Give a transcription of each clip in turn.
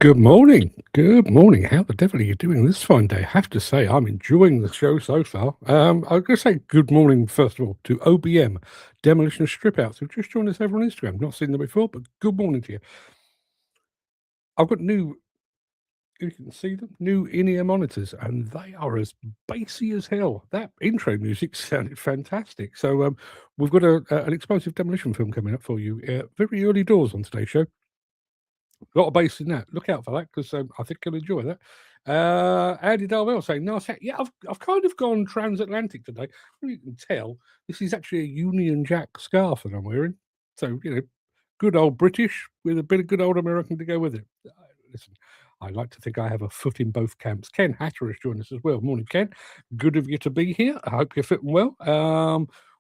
Good morning. Good morning. How the devil are you doing this fine day? I have to say, I'm enjoying the show so far. I'm going to say good morning, first of all, to OBM, Demolition Strip Outs, who've just joined us over on Instagram. Not seen them before, but good morning to you. I've got new, you can see them, new in-ear monitors, and they are as bassy as hell. That intro music sounded fantastic. So we've got an explosive demolition film coming up for you very early doors on today's show. A lot of bass in that. Look out for that because I think you'll enjoy that. Andy Darwell saying, "Nice hat." Yeah, I've kind of gone transatlantic today. You can tell this is actually a Union Jack scarf that I'm wearing. So good old British with a bit of good old American to go with it. Listen, I like to think I have a foot in both camps. Ken Hatter has joined us as well. Morning, Ken. Good of you to be here. I hope you're fitting well.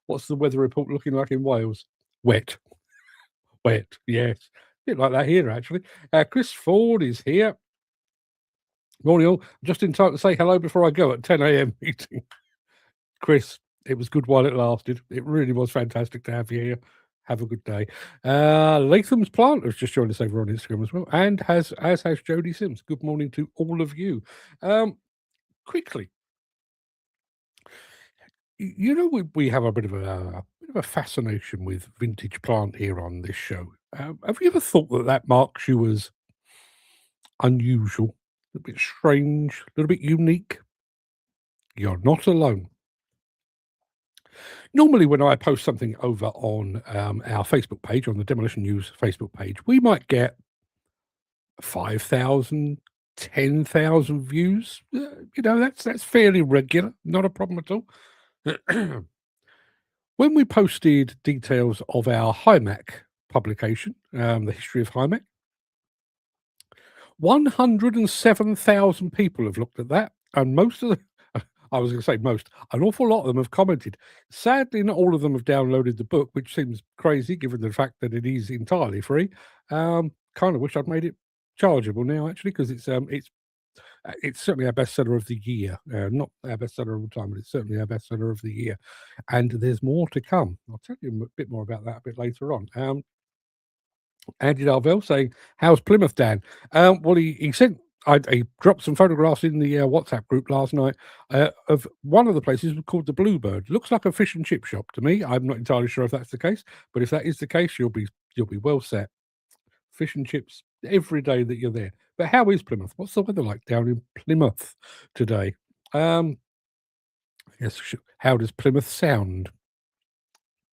What's the weather report looking like in Wales? Wet. Wet. Yes. Bit like that here, actually. Chris Ford is here. Morning, all. Just in time to say hello before I go at 10 a.m. meeting. Chris, it was good while it lasted. It really was fantastic to have you here. Have a good day. Latham's Plant has just joined us over on Instagram as well, and as has Jodie Sims. Good morning to all of you. Quickly, we have a bit of a fascination with vintage plant here on this show. Have you ever thought that marks you as unusual, a little bit strange, a little bit unique? You're not alone. Normally, when I post something over on our Facebook page, on the Demolition News Facebook page, we might get 5,000, 10,000 views. That's fairly regular, not a problem at all. When we posted details of our HIMAC publication, the history of HIMAC, 107,000 people have looked at that, and most of the I was going to say most, an awful lot of them have commented. Sadly, not all of them have downloaded the book, which seems crazy given the fact that it is entirely free. Kind of wish I'd made it chargeable now, actually, because it's certainly our bestseller of the year. Not our bestseller of all time, but it's certainly our bestseller of the year. And there's more to come. I'll tell you a bit more about that a bit later on. Andy Darvell saying, "How's Plymouth, Dan?" Well, he sent. I dropped some photographs in the WhatsApp group last night of one of the places called the Bluebird. Looks like a fish and chip shop to me. I'm not entirely sure if that's the case, but if that is the case, you'll be well set. Fish and chips every day that you're there. But how is Plymouth? What's the weather like down in Plymouth today? Yes. How does Plymouth sound?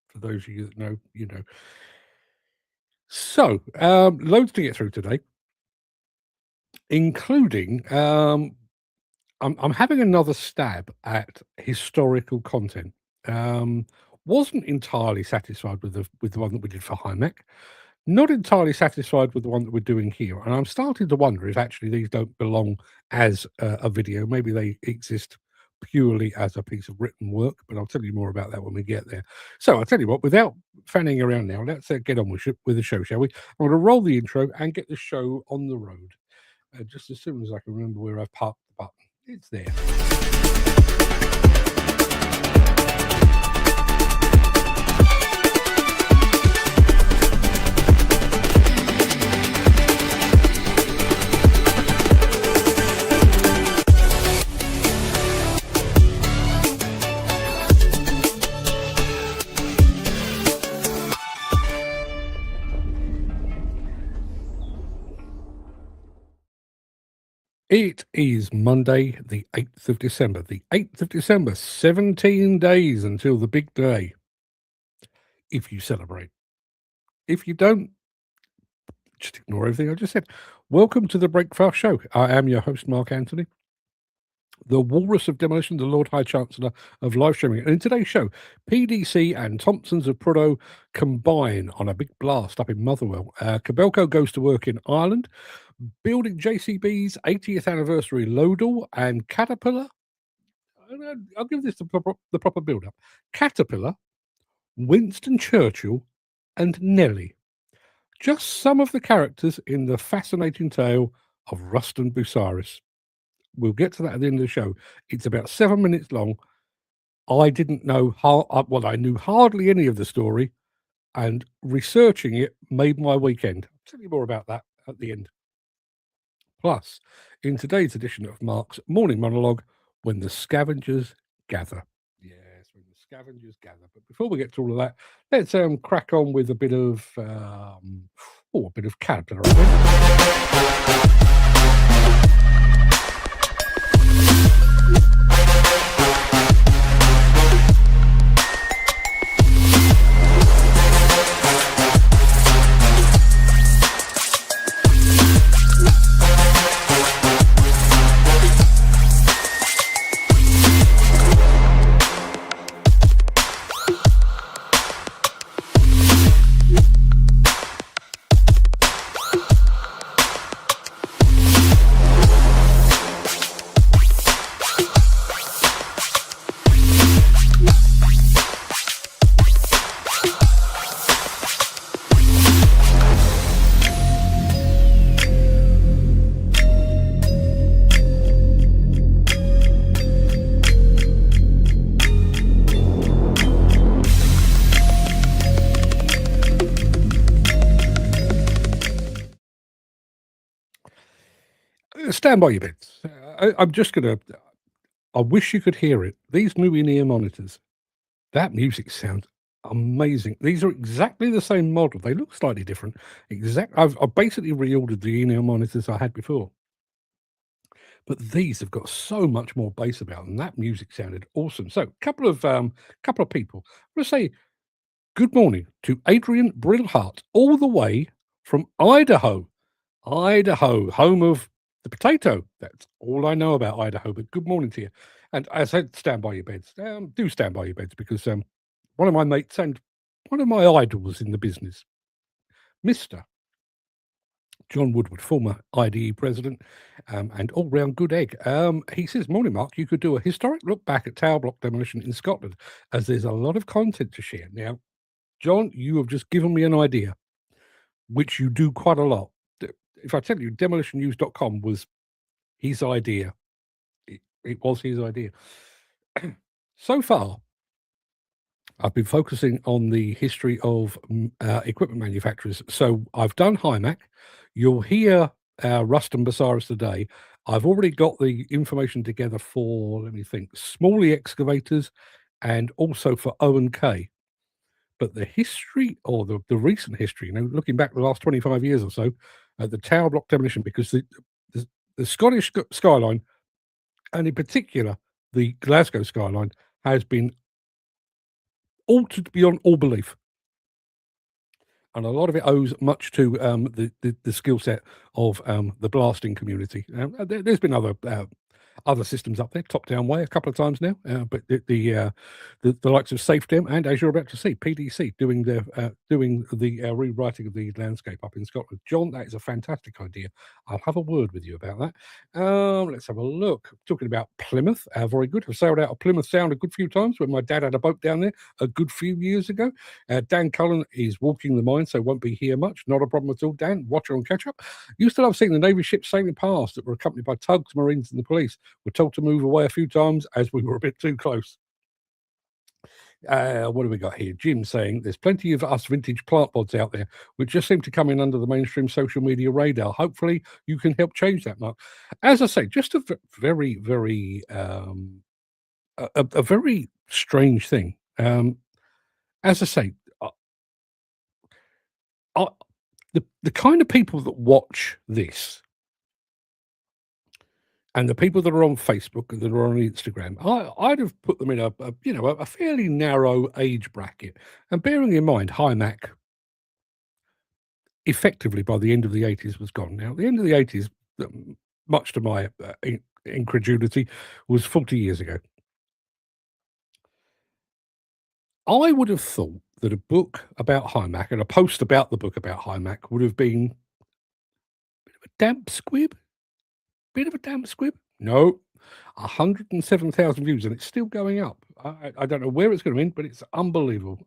For those of you that know, you know. So, loads to get through today, including I'm having another stab at historical content. Wasn't entirely satisfied with the one that we did for HIMAC. Not entirely satisfied with the one that we're doing here, and I'm starting to wonder if actually these don't belong as a video. Maybe they exist purely as a piece of written work, but I'll tell you more about that when we get there. So I'll tell you what, without fanning around now, let's get on with the show, shall we? I'm going to roll the intro and get the show on the road. Just as soon as I can remember where I've parked the button. It's there. It is Monday, the 8th of December. The 8th of December, 17 days until the big day. If you celebrate. If you don't, just ignore everything I just said. Welcome to the Breakfast Show. I am your host, Mark Anthony, the Walrus of Demolition, the Lord High Chancellor of live streaming. And in today's show, PDC and Thompsons of Prudhoe combine on a big blast up in Motherwell. Kobelco goes to work in Ireland. Building JCB's 80th anniversary Loadall and Caterpillar. I'll give this the proper build-up. Caterpillar, Winston Churchill, and Nellie. Just some of the characters in the fascinating tale of Ruston Bucyrus. We'll get to that at the end of the show. It's about 7 minutes long. I didn't know I knew hardly any of the story, and researching it made my weekend. I'll tell you more about that at the end. Plus, in today's edition of Mark's Morning Monologue, When the Scavengers Gather. Yes, when the scavengers gather. But before we get to all of that, let's crack on with a bit of Caterpillar. Stand by your beds. I'm just going to. I wish you could hear it. These new in-ear monitors, that music sounds amazing. These are exactly the same model. They look slightly different. I've basically reordered the in-ear monitors I had before. But these have got so much more bass about them. That music sounded awesome. So, couple of people. I'm going to say good morning to Adrian Brillhart, all the way from Idaho. Idaho, home of the potato. That's all I know about Idaho, but good morning to you. And as I said, stand by your beds. Do stand by your beds because one of my mates and one of my idols in the business, Mr. John Woodward, former IDE president and all-round good egg. He says, morning, Mark, you could do a historic look back at tower block demolition in Scotland, as there's a lot of content to share. Now, John, you have just given me an idea, which you do quite a lot. If I tell you, demolitionnews.com was his idea. It was his idea. So far, I've been focusing on the history of equipment manufacturers. So I've done HIMAC. You'll hear Ruston Bucyrus today. I've already got the information together for, let me think, Smalley excavators and also for O&K. But the history, or the recent history, looking back the last 25 years or so, the tower block demolition, because the Scottish skyline, and in particular the Glasgow skyline, has been altered beyond all belief. And a lot of it owes much to the skill set of the blasting community. There's been other systems up there, top-down way, a couple of times now, but the likes of SafeDem and, as you're about to see, PDC doing the rewriting of the landscape up in Scotland. John, that is a fantastic idea. I'll have a word with you about that. Let's have a look. Talking about Plymouth, very good. I've sailed out of Plymouth Sound a good few times when my dad had a boat down there a good few years ago. Dan Cullen is walking the mine, so won't be here much. Not a problem at all, Dan. Watch on catch up. Used to love seeing the Navy ships sailing past that were accompanied by tugs, Marines, and the police. We're told to move away a few times as we were a bit too close. What do we got here? Jim saying there's plenty of us vintage plant pods out there which just seem to come in under the mainstream social media radar. Hopefully you can help change that, Mark. As I say, just a very, very a very strange thing. As I say, the kind of people that watch this and the people that are on Facebook and that are on Instagram, I'd have put them in a fairly narrow age bracket. And bearing in mind, HIMAC effectively by the end of the 80s was gone. Now, at the end of the 80s, much to my incredulity, was 40 years ago. I would have thought that a book about HIMAC and a post about the book about HIMAC would have been a bit of a damp squib. No, 107,000 views, and it's still going up. I don't know where it's going to end, but it's unbelievable.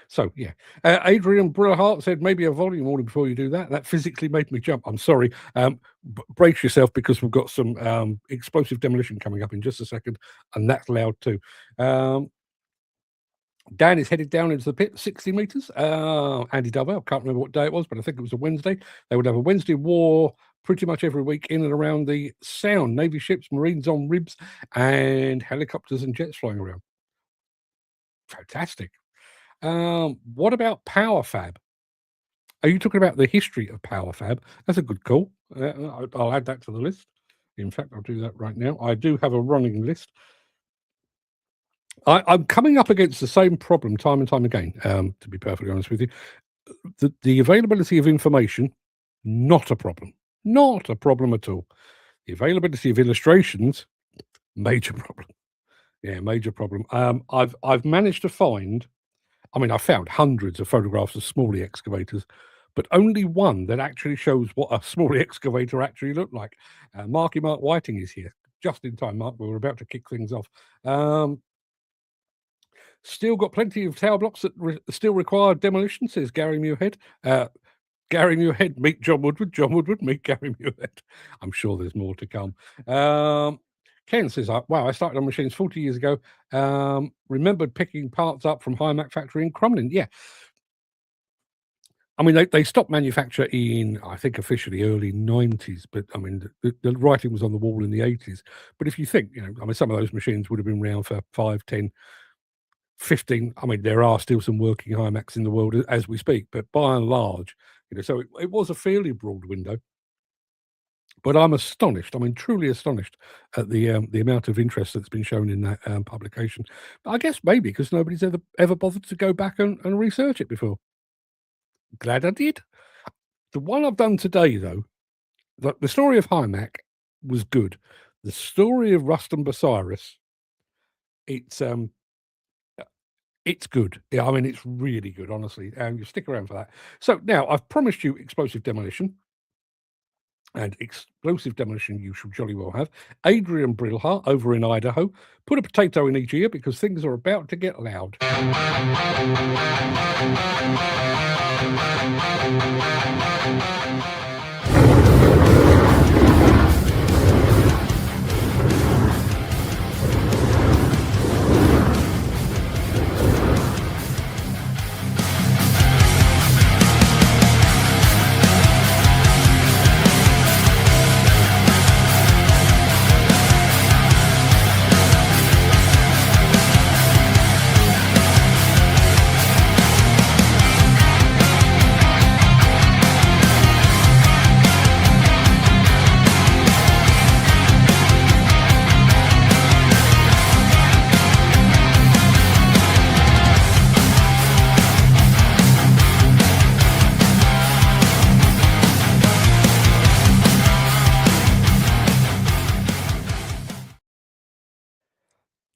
So yeah, Adrian Brillhart said maybe a volume order before you do that. That physically made me jump. I'm sorry. Brace yourself because we've got some explosive demolition coming up in just a second, and that's loud too. Dan is headed down into the pit, 60 metres. Andy Dover, I can't remember what day it was, but I think it was a Wednesday. They would have a Wednesday war pretty much every week in and around the Sound. Navy ships, Marines on ribs, and helicopters and jets flying around. Fantastic. What about Power Fab? Are you talking about the history of Power Fab? That's a good call. I'll add that to the list. In fact, I'll do that right now. I do have a running list. I'm coming up against the same problem time and time again, to be perfectly honest with you. The availability of information, not a problem. Not a problem at all. The availability of illustrations, major problem. Yeah, major problem. I've managed to find, I found hundreds of photographs of Smalley excavators, but only one that actually shows what a Smalley excavator actually looked like. Mark Whiting is here. Just in time, Mark. We were about to kick things off. Still got plenty of tower blocks that still require demolition, says Gary Muirhead. Gary Muirhead, meet John Woodward. John Woodward, meet Gary Muirhead. I'm sure there's more to come. Ken says, wow, I started on machines 40 years ago. Remembered picking parts up from Hymac factory in Crumlin. Yeah. They stopped manufacture in, I think, officially early 90s, but the writing was on the wall in the 80s. But if you think, some of those machines would have been around for 5, 10, 15. There are still some working Hymacs in the world as we speak, but by and large, so it was a fairly broad window. But I'm astonished. Truly astonished at the amount of interest that's been shown in that publication. But I guess maybe because nobody's ever bothered to go back and research it before. Glad I did. The one I've done today, though, the story of Hymac was good. The story of Ruston Bucyrus, it's good. Yeah, it's really good, honestly. And you stick around for that. So now I've promised you explosive demolition. And explosive demolition you shall jolly well have. Adrian Brilhart over in Idaho. Put a potato in each ear because things are about to get loud.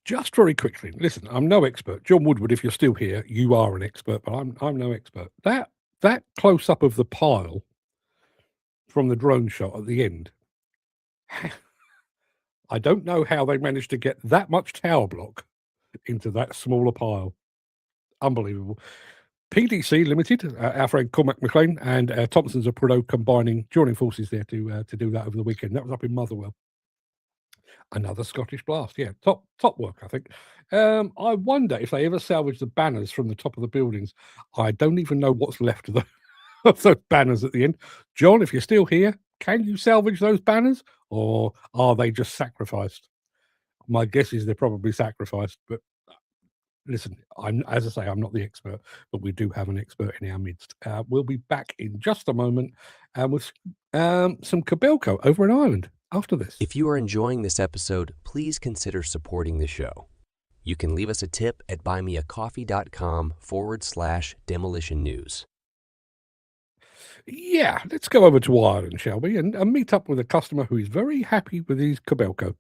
Just very quickly, listen, I'm no expert. John Woodward, if you're still here, you are an expert, but I'm no expert. That close-up of the pile from the drone shot at the end, I don't know how they managed to get that much tower block into that smaller pile. Unbelievable. PDC Limited, our friend Cormac McLean and Thompsons of Prado joining forces there to do that over the weekend. That was up in Motherwell. Another Scottish blast, yeah, top work, I think. I wonder if they ever salvage the banners from the top of the buildings. I don't even know what's left of those banners at the end. John, if you're still here, can you salvage those banners, or are they just sacrificed? My guess is they're probably sacrificed, but listen, as I say, I'm not the expert, but we do have an expert in our midst. We'll be back in just a moment with some Kobelco over in Ireland after this. If you are enjoying this episode, please consider supporting the show. You can leave us a tip at buymeacoffee.com/demolition news. Yeah, let's go over to Ireland, shall we, and meet up with a customer who is very happy with his Kobelco.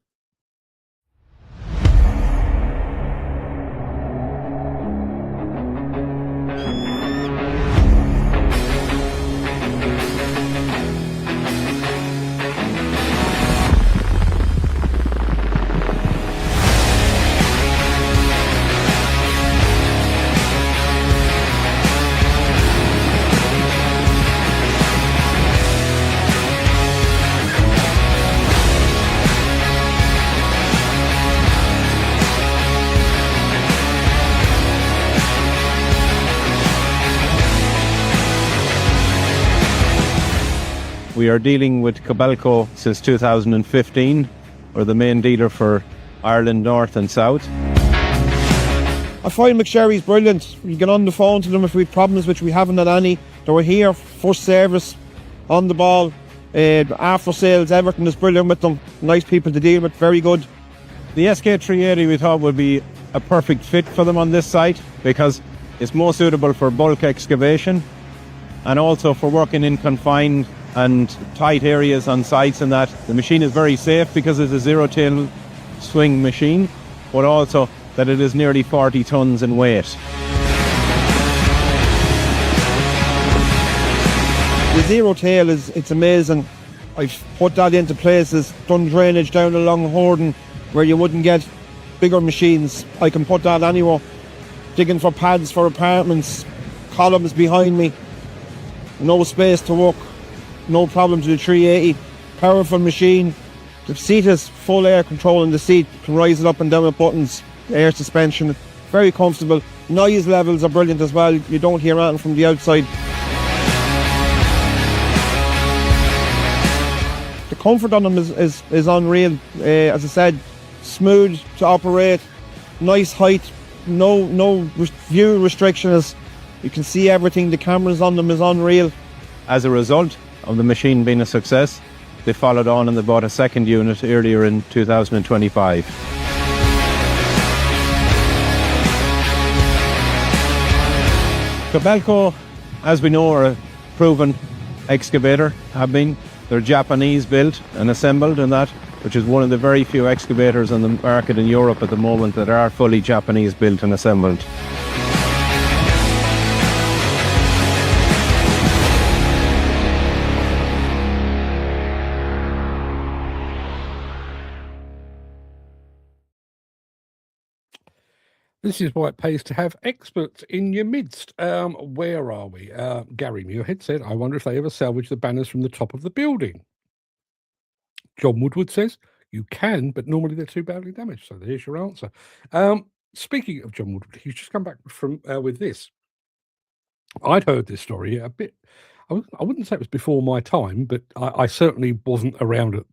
We are dealing with Kobelco since 2015. We're the main dealer for Ireland North and South. I find McSherry's brilliant. You get on the phone to them if we have problems, which we haven't had any. They were here, first service, on the ball. After sales, everything is brilliant with them. Nice people to deal with, very good. The SK380 we thought would be a perfect fit for them on this site because it's more suitable for bulk excavation and also for working in confined and tight areas on sites, and that the machine is very safe because it's a zero-tail swing machine, but also that it is nearly 40 tons in weight. The zero tail it's amazing. I've put that into places, done drainage down along Horden where you wouldn't get bigger machines. I can put that anywhere. Digging for pads for apartments, columns behind me, no space to work, no problem to the 380. Powerful machine. The seat is full air control in the seat, can rise it up and down with buttons. Air suspension, very comfortable. Noise levels are brilliant as well. You don't hear anything from the outside. The comfort on them is unreal. As I said, smooth to operate, nice height, no view restrictions. You can see everything. The cameras on them is unreal. As a result of the machine being a success, they followed on and they bought a second unit earlier in 2025. Kobelco, as we know, are a proven excavator, They're Japanese built and assembled, and that, which is one of the very few excavators on the market in Europe at the moment that are fully Japanese built and assembled. This is why it pays to have experts in your midst. Where are we? Gary Muirhead said, I wonder if they ever salvage the banners from the top of the building. John Woodward says, you can, but normally they're too badly damaged. So there's your answer. Speaking of John Woodward, he's just come back from with this. I'd heard this story a bit. I wouldn't say it was before my time, but I certainly wasn't around it,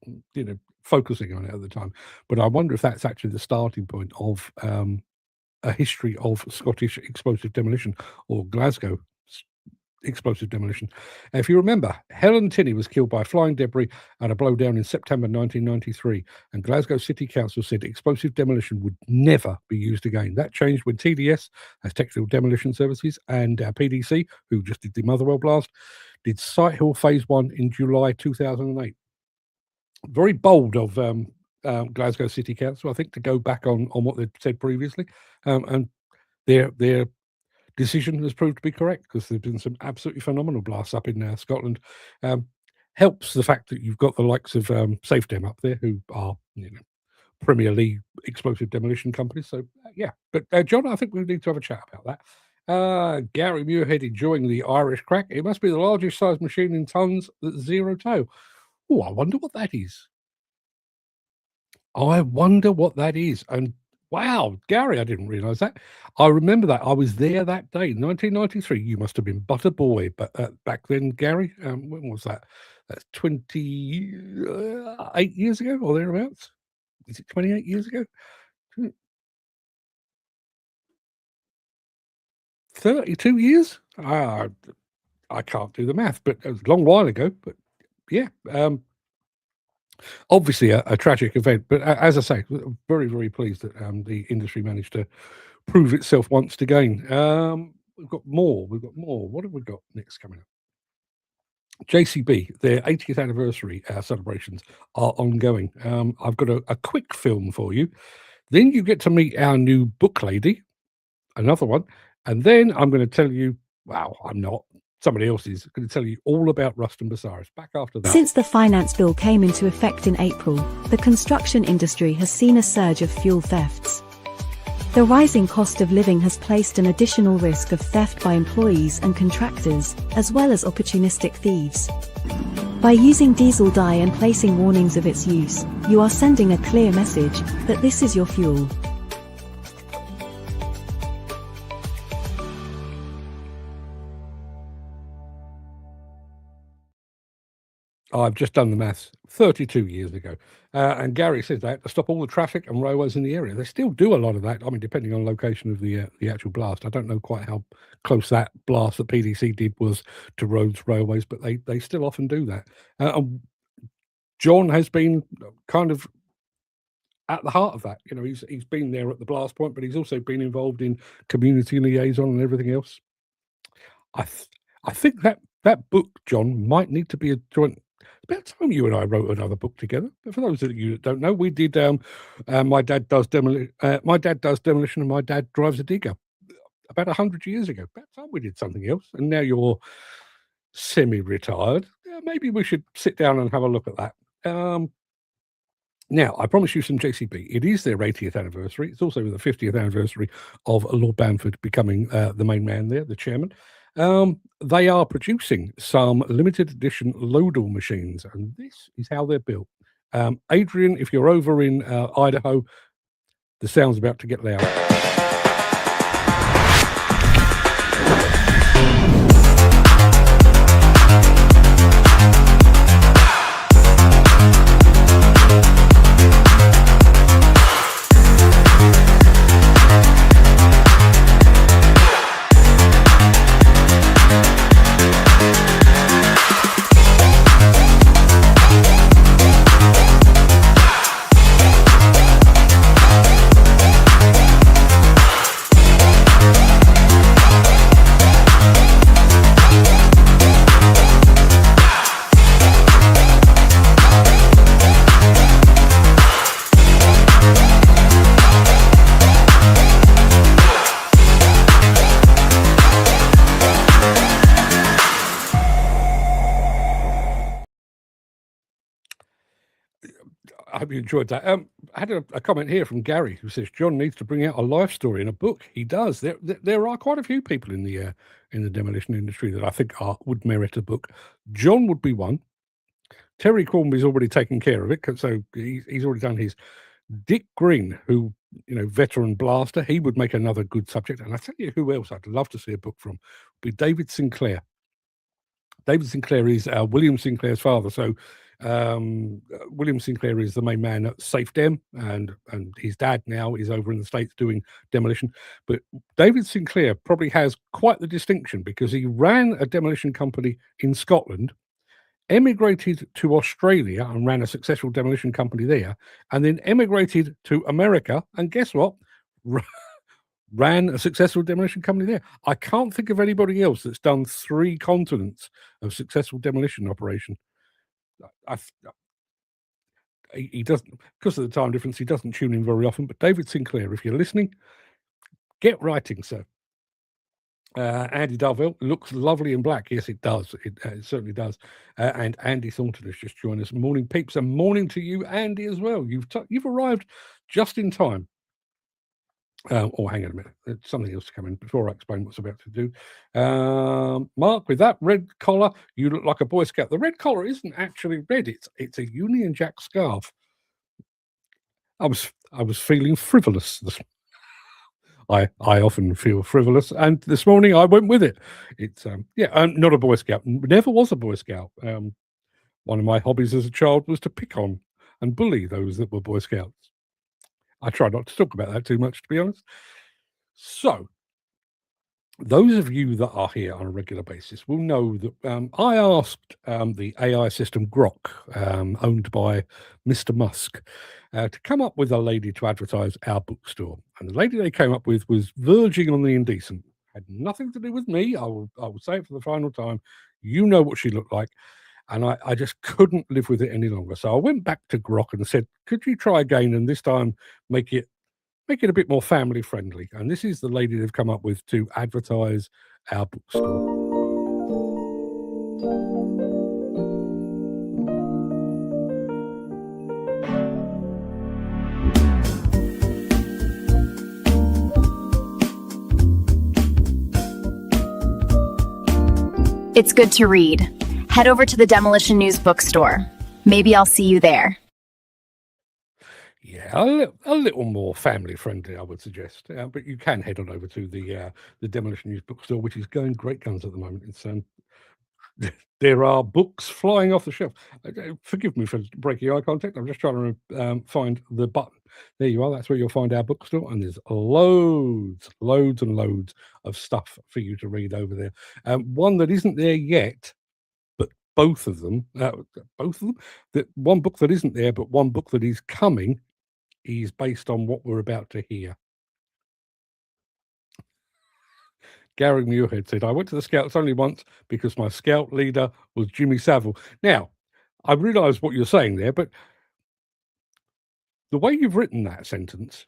focusing on it at the time. But I wonder if that's actually the starting point of a history of Scottish explosive demolition, or Glasgow explosive demolition. And if you remember, Helen Tinney was killed by flying debris at a blowdown in September 1993, and Glasgow City Council said explosive demolition would never be used again. That changed when TDS, as Technical Demolition Services, and PDC, who just did the Motherwell blast, did Sighthill Phase 1 in July 2008. Very bold of Glasgow City Council, I think, to go back on what they'd said previously, and their decision has proved to be correct, because there's been some absolutely phenomenal blasts up in Scotland. Helps the fact that you've got the likes of SafeDem up there, who are Premier League explosive demolition companies. So yeah, but John, I think we need to have a chat about that. Gary Muirhead enjoying the Irish crack. It must be the largest size machine in tons that's zero toe. Oh, I wonder what that is. And wow, Gary, I didn't realise that. I remember that. I was there that day, 1993. You must have been but a boy, but back then, Gary. When was that? That's 28 years ago or thereabouts. Is it 28 years ago? 32 years? I can't do the math, but it was a long while ago. But yeah, obviously a tragic event. But as I say, very, very pleased that the industry managed to prove itself once again. We've got more. What have we got next coming up? JCB, their 80th anniversary celebrations are ongoing. I've got a quick film for you. Then you get to meet our new book lady, another one. And then I'm going to tell you, somebody else is going to tell you all about Ruston Bucyrus. Back after that. Since the finance bill came into effect in April, the construction industry has seen a surge of fuel thefts. The rising cost of living has placed an additional risk of theft by employees and contractors, as well as opportunistic thieves. By using diesel dye and placing warnings of its use, you are sending a clear message that this is your fuel. I've just done the maths 32 years ago. And Gary says they had to stop all the traffic and railways in the area. They still do a lot of that. I mean, depending on location of the actual blast. I don't know quite how close that blast that PDC did was to roads, railways, but they still often do that. John has been kind of at the heart of that. You know, he's been there at the blast point, but he's also been involved in community liaison and everything else. I think that book, John, might need to be a joint. It's about time you and I wrote another book together. But for those of you that don't know, we did. My dad does demolition. My dad does demolition, and my dad drives a digger. About 100 years ago. About time we did something else. And now you're semi-retired. Yeah, maybe we should sit down and have a look at that. Now, I promise you some JCB. It is their 80th anniversary. It's also the 50th anniversary of Lord Bamford becoming the main man there, the chairman. They are producing some limited edition Loadall machines, and this is how they're built. Adrian, if you're over in Idaho, the sound's about to get loud. I hope you enjoyed that. I had a comment here from Gary who says John needs to bring out a life story in a book. He does. There are quite a few people in the demolition industry that I think would merit a book. John would be one. Terry Cornby's already taken care of it, so he's already done his. Dick Green, who, you know, veteran blaster, he would make another good subject. And I tell you who else I'd love to see a book from would be David Sinclair. David Sinclair is William Sinclair's father. So William Sinclair is the main man at Safe Dem, and his dad now is over in the States doing demolition. But David Sinclair probably has quite the distinction because he ran a demolition company in Scotland, emigrated to Australia and ran a successful demolition company there, and then emigrated to America, and guess what? Ran a successful demolition company there. I can't think of anybody else that's done 3 continents of successful demolition operation. He doesn't, because of the time difference, he doesn't tune in very often. But David Sinclair, if you're listening, get writing, sir. Andy Darvell looks lovely in black. Yes, it does. It certainly does. And Andy Thornton has just joined us. Morning, peeps, and morning to you, Andy, as well. You've arrived just in time. Hang on a minute. There's something else to come in before I explain what's about to do. Mark, with that red collar, you look like a Boy Scout. The red collar isn't actually red. It's a Union Jack scarf. I was feeling frivolous. I often feel frivolous, and this morning I went with it. It's not a Boy Scout. Never was a Boy Scout. One of my hobbies as a child was to pick on and bully those that were Boy Scouts. I try not to talk about that too much, to be honest. So, those of you that are here on a regular basis will know that I asked the AI system Grok, owned by Mr. Musk, to come up with a lady to advertise our bookstore. And the lady they came up with was verging on the indecent. Had nothing to do with me. I will say it for the final time. You know what she looked like. And I just couldn't live with it any longer. So I went back to Grok and said, could you try again and this time make it a bit more family friendly? And this is the lady they've come up with to advertise our bookstore. It's good to read. Head over to the Demolition News bookstore. Maybe I'll see you there. Yeah, a little more family friendly, I would suggest. But you can head on over to the Demolition News bookstore, which is going great guns at the moment. It's there are books flying off the shelf. Forgive me for breaking eye contact. I'm just trying to find the button. There you are. That's where you'll find our bookstore, and there's loads and loads of stuff for you to read over there. One that isn't there yet, but both of them, that one book that isn't there, but one book that is coming, is based on what we're about to hear. Gary Muirhead said, I went to the Scouts only once because my Scout leader was Jimmy Savile. Now, I realise what you're saying there, but the way you've written that sentence,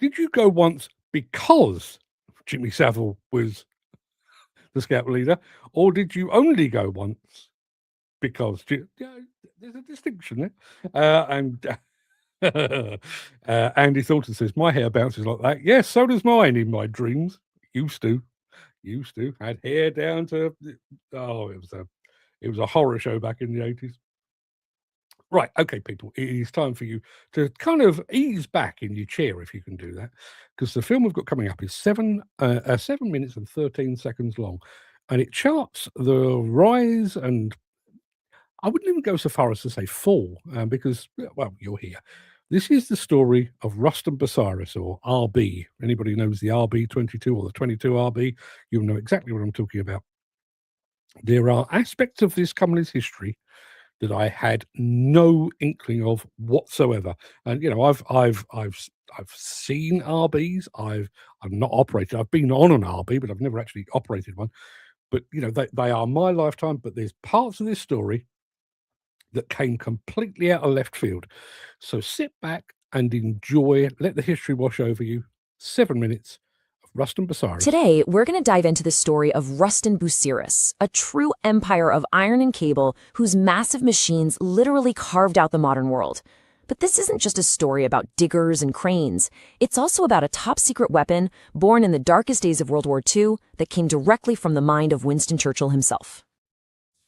did you go once because Jimmy Savile was the Scout leader, or did you only go once because... there's a distinction there. Andy Thornton says, my hair bounces like that. Yes, so does mine in my dreams. Used to had hair down to it was a horror show back in the 80s. Right, okay, people, it is time for you to kind of ease back in your chair if you can do that, because the film we've got coming up is 7 minutes and 13 seconds long, and it charts the rise, and I wouldn't even go so far as to say fall, because, well, you're here. This is the story of Ruston Bucyrus, or RB. Anybody knows the RB22 or the 22RB, you'll know exactly what I'm talking about. There are aspects of this company's history that I had no inkling of whatsoever. And I've seen RBs. I've not operated. I've been on an RB, but I've never actually operated one. But they are my lifetime. But there's parts of this story that came completely out of left field. So sit back and enjoy, let the history wash over you. 7 minutes of Ruston Bucyrus. Today, we're going to dive into the story of Ruston Bucyrus, a true empire of iron and cable whose massive machines literally carved out the modern world. But this isn't just a story about diggers and cranes. It's also about a top-secret weapon born in the darkest days of World War II that came directly from the mind of Winston Churchill himself.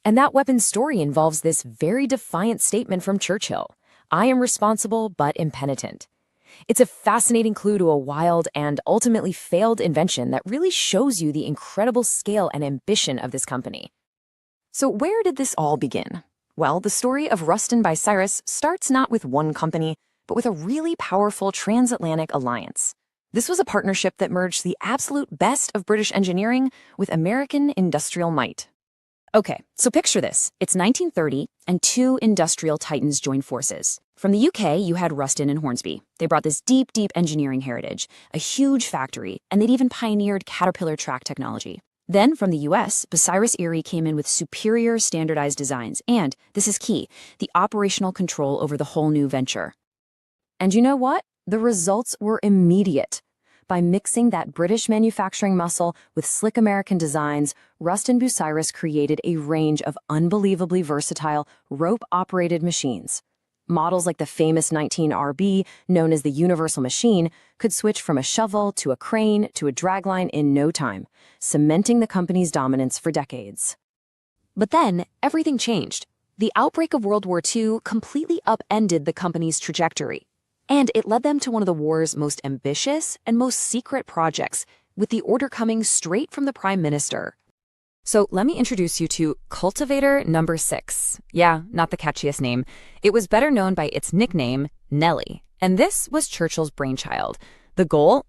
And that weapon's story involves this very defiant statement from Churchill: I am responsible but impenitent. It's a fascinating clue to a wild and ultimately failed invention that really shows you the incredible scale and ambition of this company. So where did this all begin? Well, the story of Ruston Bucyrus starts not with one company, but with a really powerful transatlantic alliance. This was a partnership that merged the absolute best of British engineering with American industrial might. Okay, so picture this. It's 1930, and two industrial titans joined forces. From the UK, you had Ruston and Hornsby. They brought this deep engineering heritage, a huge factory, and they'd even pioneered Caterpillar track technology. Then, from the US, Bucyrus Erie came in with superior standardized designs and, this is key, the operational control over the whole new venture. And you know what? The results were immediate. By mixing that British manufacturing muscle with slick American designs, Ruston Bucyrus created a range of unbelievably versatile, rope-operated machines. Models like the famous 19RB, known as the Universal Machine, could switch from a shovel to a crane to a dragline in no time, cementing the company's dominance for decades. But then, everything changed. The outbreak of World War II completely upended the company's trajectory. And it led them to one of the war's most ambitious and most secret projects, with the order coming straight from the Prime Minister. So let me introduce you to Cultivator Number 6. Yeah, not the catchiest name. It was better known by its nickname, Nellie. And this was Churchill's brainchild. The goal?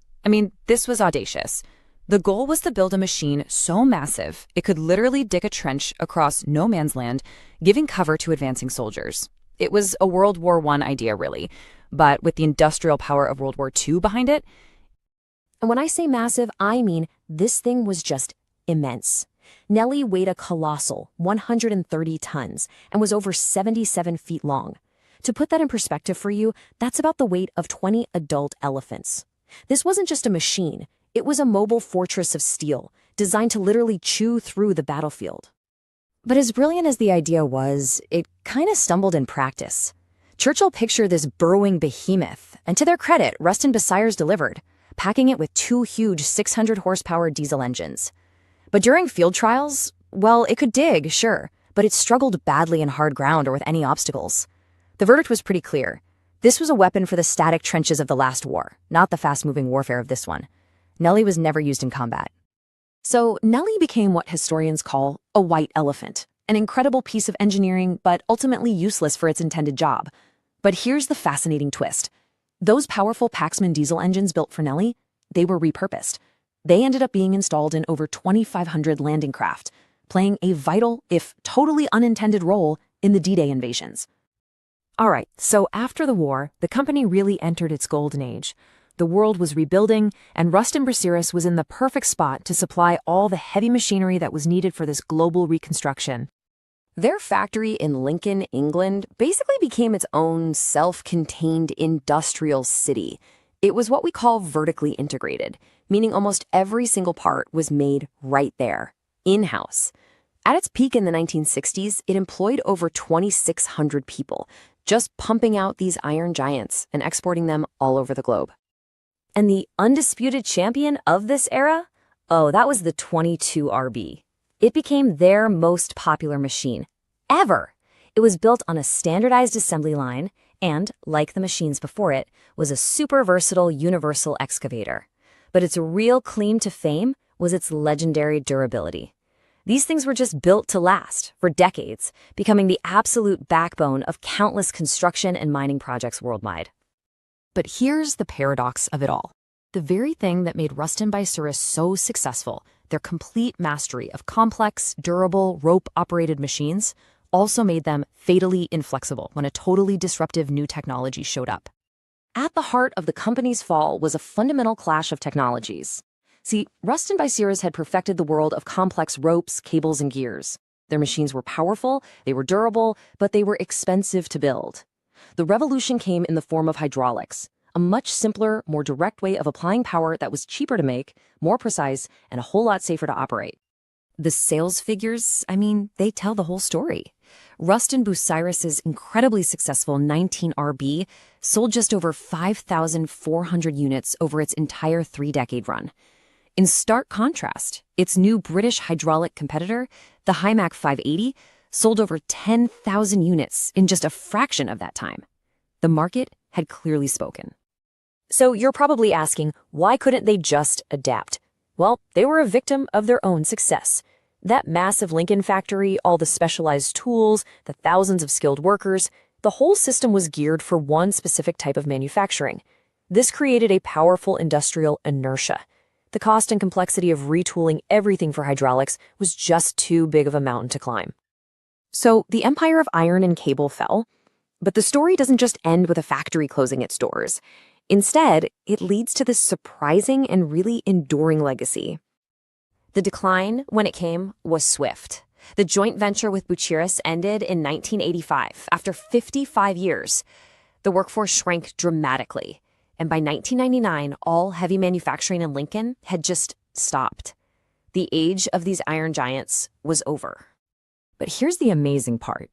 This was audacious. The goal was to build a machine so massive it could literally dig a trench across no man's land, giving cover to advancing soldiers. It was a World War I idea, really, but with the industrial power of World War II behind it. And when I say massive, I mean this thing was just immense. Nellie weighed a colossal 130 tons and was over 77 feet long. To put that in perspective for you, that's about the weight of 20 adult elephants. This wasn't just a machine, it was a mobile fortress of steel, designed to literally chew through the battlefield. But as brilliant as the idea was, it kind of stumbled in practice. Churchill pictured this burrowing behemoth, and to their credit, Ruston Bucyrus delivered, packing it with two huge 600-horsepower diesel engines. But during field trials, well, it could dig, sure, but it struggled badly in hard ground or with any obstacles. The verdict was pretty clear. This was a weapon for the static trenches of the last war, not the fast-moving warfare of this one. Nellie was never used in combat. So Nellie became what historians call a white elephant. An incredible piece of engineering, but ultimately useless for its intended job. But here's the fascinating twist. Those powerful Paxman diesel engines built for Nellie, they were repurposed. They ended up being installed in over 2,500 landing craft, playing a vital, if totally unintended role in the D-Day invasions. All right, so after the war, the company really entered its golden age. The world was rebuilding, and Ruston Bucyrus was in the perfect spot to supply all the heavy machinery that was needed for this global reconstruction. Their factory in Lincoln, England, basically became its own self-contained industrial city. It was what we call vertically integrated, meaning almost every single part was made right there, in-house. At its peak in the 1960s, it employed over 2,600 people, just pumping out these iron giants and exporting them all over the globe. And the undisputed champion of this era? Oh, that was the 22RB. It became their most popular machine ever. It was built on a standardized assembly line and, like the machines before it, was a super versatile universal excavator. But its real claim to fame was its legendary durability. These things were just built to last for decades, becoming the absolute backbone of countless construction and mining projects worldwide. But here's the paradox of it all. The very thing that made Ruston Bucyrus so successful, their complete mastery of complex, durable, rope-operated machines, also made them fatally inflexible when a totally disruptive new technology showed up. At the heart of the company's fall was a fundamental clash of technologies. See, Ruston Bucyrus had perfected the world of complex ropes, cables, and gears. Their machines were powerful, they were durable, but they were expensive to build. The revolution came in the form of hydraulics, a much simpler, more direct way of applying power that was cheaper to make, more precise, and a whole lot safer to operate. The sales figures, they tell the whole story. Ruston Bucyrus's incredibly successful 19RB sold just over 5,400 units over its entire 3-decade run. In stark contrast, its new British hydraulic competitor, the Hymac 580, sold over 10,000 units in just a fraction of that time. The market had clearly spoken. So you're probably asking, why couldn't they just adapt? Well, they were a victim of their own success. That massive Lincoln factory, all the specialized tools, the thousands of skilled workers, the whole system was geared for one specific type of manufacturing. This created a powerful industrial inertia. The cost and complexity of retooling everything for hydraulics was just too big of a mountain to climb. So the empire of iron and cable fell, but the story doesn't just end with a factory closing its doors. Instead, it leads to this surprising and really enduring legacy. The decline, when it came, was swift. The joint venture with Bucyrus ended in 1985, after 55 years. The workforce shrank dramatically. And by 1999, all heavy manufacturing in Lincoln had just stopped. The age of these iron giants was over. But here's the amazing part.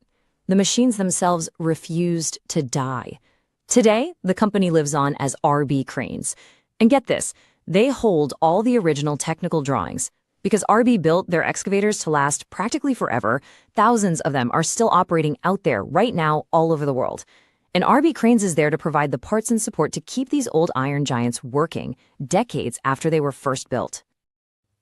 The machines themselves refused to die. Today, the company lives on as RB Cranes. And get this, they hold all the original technical drawings. Because RB built their excavators to last practically forever, thousands of them are still operating out there right now all over the world. And RB Cranes is there to provide the parts and support to keep these old iron giants working decades after they were first built.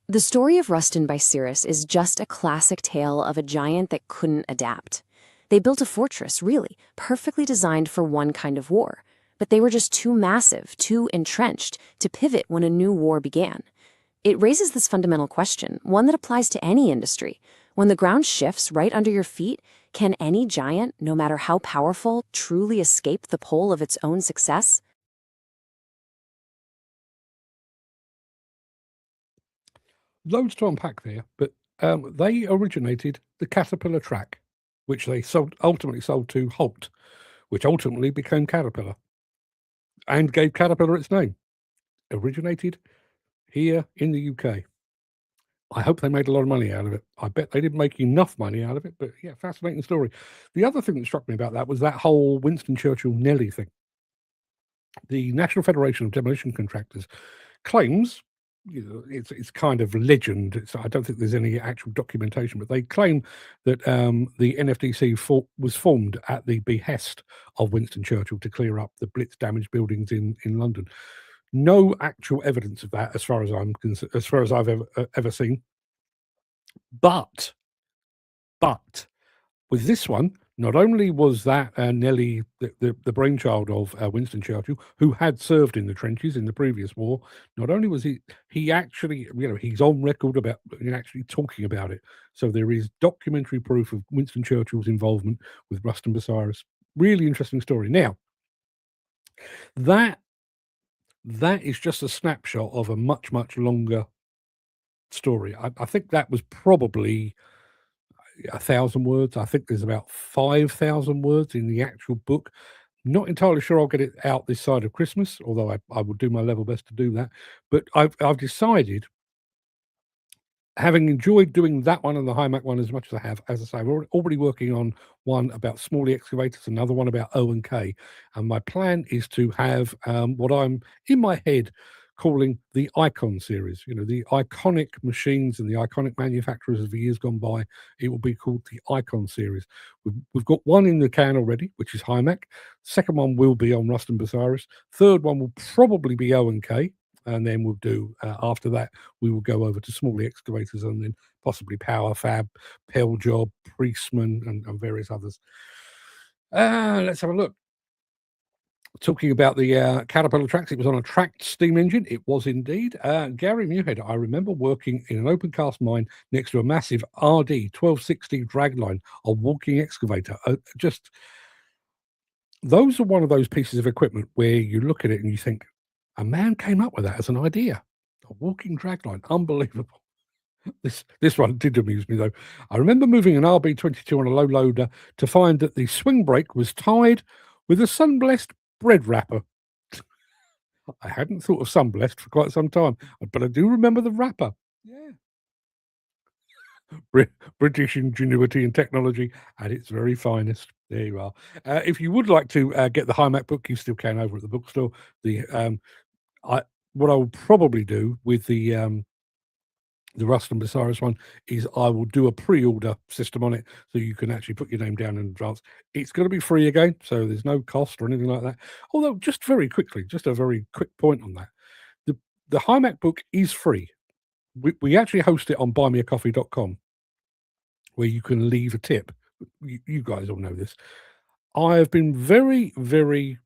The story of Ruston Bucyrus is just a classic tale of a giant that couldn't adapt. They built a fortress, really, perfectly designed for one kind of war. But they were just too massive, too entrenched, to pivot when a new war began. It raises this fundamental question, one that applies to any industry. When the ground shifts right under your feet, can any giant, no matter how powerful, truly escape the pull of its own success? Loads to unpack there, but they originated the Caterpillar track, which they ultimately sold to Holt, which ultimately became Caterpillar and gave Caterpillar its name. Originated here in the UK. I hope they made a lot of money out of it. I bet they didn't make enough money out of it, but yeah, fascinating story. The other thing that struck me about that was that whole Winston Churchill Nellie thing. The National Federation of Demolition Contractors claims, it's kind of legend. I don't think there's any actual documentation, but they claim that the NFDC was formed at the behest of Winston Churchill to clear up the blitz-damaged buildings in London. No actual evidence of that, as far as I've ever seen. But But with this one, not only was that Nellie the brainchild of Winston Churchill, who had served in the trenches in the previous war, not only was he actually, he's on record about actually talking about it. So there is documentary proof of Winston Churchill's involvement with Ruston Bucyrus. Really interesting story. Now, that is just a snapshot of a much, much longer story. I think that was probably 1,000 words. I think there's about 5,000 words in the actual book. Not entirely sure I'll get it out this side of Christmas, although I will do my level best to do that. But I've decided, having enjoyed doing that one and the Hymac one as much as I have, as I say, I'm already working on one about Smalley excavators, another one about O&K. And my plan is to have what I'm in my head calling the Icon series. The iconic machines and the iconic manufacturers of the years gone by. It will be called the Icon series. We've got one in the can already, which is Hymac. Second one will be on Ruston Bucyrus. Third one will probably be O&K. And then we'll do, after that, we will go over to Smalley excavators and then possibly Power Fab, Pell Job, Priestman, and various others. Let's have a look. Talking about the Caterpillar tracks, it was on a tracked steam engine. It was indeed. Gary Muirhead, I remember working in an open cast mine next to a massive RD 1260 dragline, a walking excavator. Those are one of those pieces of equipment where you look at it and you think, a man came up with that as an idea. A walking dragline. Unbelievable. This one did amuse me, though. I remember moving an RB22 on a low loader to find that the swing brake was tied with a sun-blessed bread wrapper. I hadn't thought of sun-blessed for quite some time, but I do remember the wrapper. Yeah. British ingenuity and technology at its very finest. There you are. If you would like to get the Hymac book, you still can over at the bookstore. What I will probably do with the Ruston Bucyrus one is I will do a pre-order system on it, so you can actually put your name down in advance. It's going to be free again, so there's no cost or anything like that. Although, just very quickly, just a very quick point on that. The Hymac book is free. We actually host it on buymeacoffee.com, where you can leave a tip. You guys all know this. I have been very, very